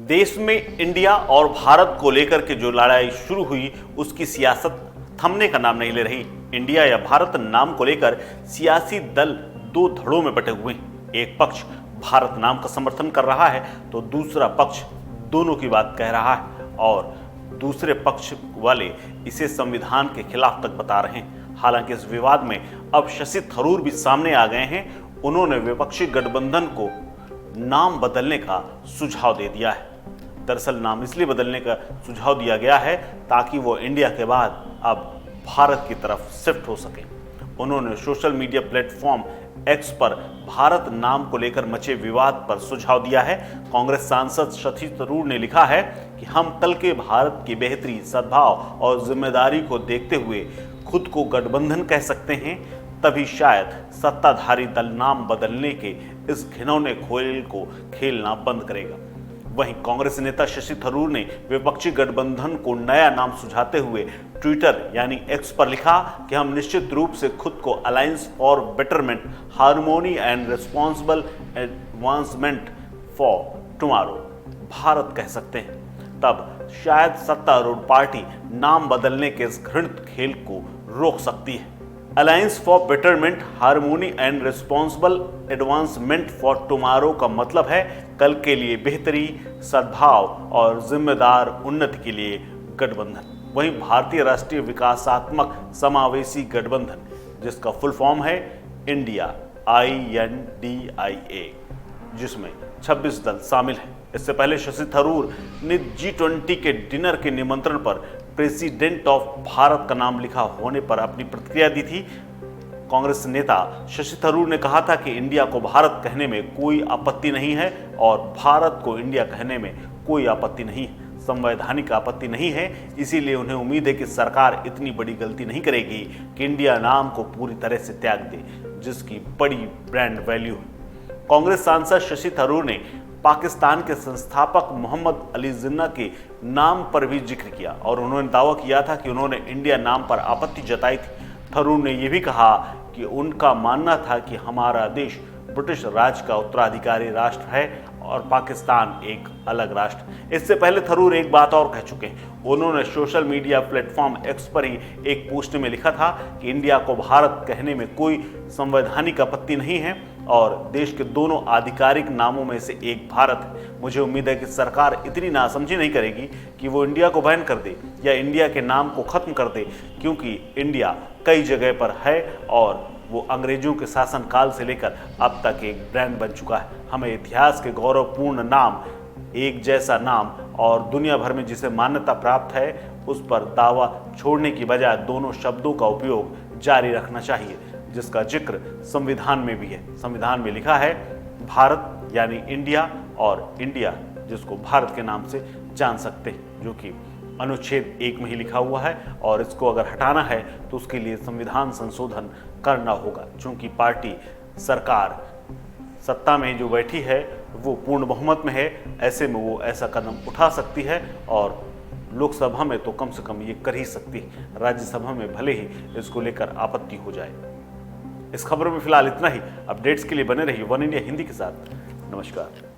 देश में इंडिया और भारत को लेकर के जो लड़ाई शुरू हुई उसकी सियासत थमने का नाम नहीं ले रही। इंडिया या भारत नाम को लेकर सियासी दल दो धड़ों में बटे हुए हैं। एक पक्ष भारत नाम का समर्थन कर रहा है तो दूसरा पक्ष दोनों की बात कह रहा है और दूसरे पक्ष वाले इसे संविधान के खिलाफ तक बता रहे हैं। हालांकि इस विवाद में अब शशि थरूर भी सामने आ गए हैं। उन्होंने विपक्षी गठबंधन को नाम बदलने का सुझाव दे दिया है। दरअसल नाम इसलिए बदलने का सुझाव दिया गया है ताकि वो इंडिया के बाद अब भारत की तरफ शिफ्ट हो सके। उन्होंने सोशल मीडिया प्लेटफॉर्म एक्स पर भारत नाम को लेकर मचे विवाद पर सुझाव दिया है। कांग्रेस सांसद शशि थरूर ने लिखा है कि हम कल के भारत की बेहतरी, सद्भाव और जिम्मेदारी को देखते हुए खुद को गठबंधन कह सकते हैं, तभी शायद सत्ताधारी दल नाम बदलने के इस घिनौने खेल को खेलना बंद करेगा। वहीं कांग्रेस नेता शशि थरूर ने विपक्षी गठबंधन को नया नाम सुझाते हुए ट्विटर यानी एक्स पर लिखा कि हम निश्चित रूप से खुद को alliance for betterment, harmony and responsible advancement for tomorrow Bharat कह सकते हैं, तब शायद सत्तारूढ़ पार्टी नाम बदलने के इस घृणित खेल को रोक सकती है। Alliance for betterment, harmony and responsible advancement for tomorrow का मतलब है कल के लिए बेहतरी, सद्भाव और जिम्मेदार उन्नति के लिए गठबंधन। वहीं भारतीय राष्ट्रीय विकासात्मक समावेशी गठबंधन, जिसका फुल फॉर्म है इंडिया INDIA, जिसमें 26 दल शामिल हैं। इससे पहले शशि थरूर ने G20 के डिनर के निमंत्रण पर प्रेसिडेंट ऑफ भारत का नाम लिखा होने पर अपनी प्रतिक्रिया दी थी। कांग्रेस नेता शशि थरूर ने कहा था कि इंडिया को भारत कहने में कोई आपत्ति नहीं है और भारत को इंडिया कहने में कोई आपत्ति नहीं है, संवैधानिक आपत्ति नहीं है। इसीलिए उन्हें उम्मीद है कि सरकार इतनी बड़ी गलती नहीं करेगी कि इंडिया नाम को पूरी तरह से त्याग दे, जिसकी बड़ी ब्रांड वैल्यू है। कांग्रेस सांसद शशि थरूर ने पाकिस्तान के संस्थापक मोहम्मद अली जिन्ना के नाम पर भी जिक्र किया और उन्होंने दावा किया था कि उन्होंने इंडिया नाम पर आपत्ति जताई थी। थरूर ने यह भी कहा कि उनका मानना था कि हमारा देश ब्रिटिश राज का उत्तराधिकारी राष्ट्र है और पाकिस्तान एक अलग राष्ट्र। इससे पहले थरूर एक बात और कह चुके हैं। उन्होंने सोशल मीडिया प्लेटफॉर्म एक्स पर ही एक पोस्ट में लिखा था कि इंडिया को भारत कहने में कोई संवैधानिक आपत्ति नहीं है और देश के दोनों आधिकारिक नामों में से एक भारत है। मुझे उम्मीद है कि सरकार इतनी नासमझी नहीं करेगी कि वो इंडिया को बैन कर दे या इंडिया के नाम को खत्म कर दे, क्योंकि इंडिया कई जगह पर है और वो अंग्रेजों के शासन काल से लेकर अब तक एक ब्रांड बन चुका है। हमें इतिहास के गौरवपूर्ण नाम, एक जैसा नाम और दुनिया भर में जिसे मान्यता प्राप्त है उस पर दावा छोड़ने की बजाय दोनों शब्दों का उपयोग जारी रखना चाहिए, जिसका जिक्र संविधान में भी है। संविधान में लिखा है भारत यानी इंडिया और इंडिया जिसको भारत के नाम से जान सकते हैं, जो कि अनुच्छेद 1 में ही लिखा हुआ है और इसको अगर हटाना है तो उसके लिए संविधान संशोधन करना होगा। चूंकि पार्टी सरकार सत्ता में जो बैठी है वो पूर्ण बहुमत में है, ऐसे में वो ऐसा कदम उठा सकती है और लोकसभा में तो कम से कम ये कर ही सकती है। राज्यसभा में भले ही इसको लेकर आपत्ति हो जाए। इस खबर में फिलहाल इतना ही। अपडेट्स के लिए बने रहिए वन इंडिया हिंदी के साथ। नमस्कार।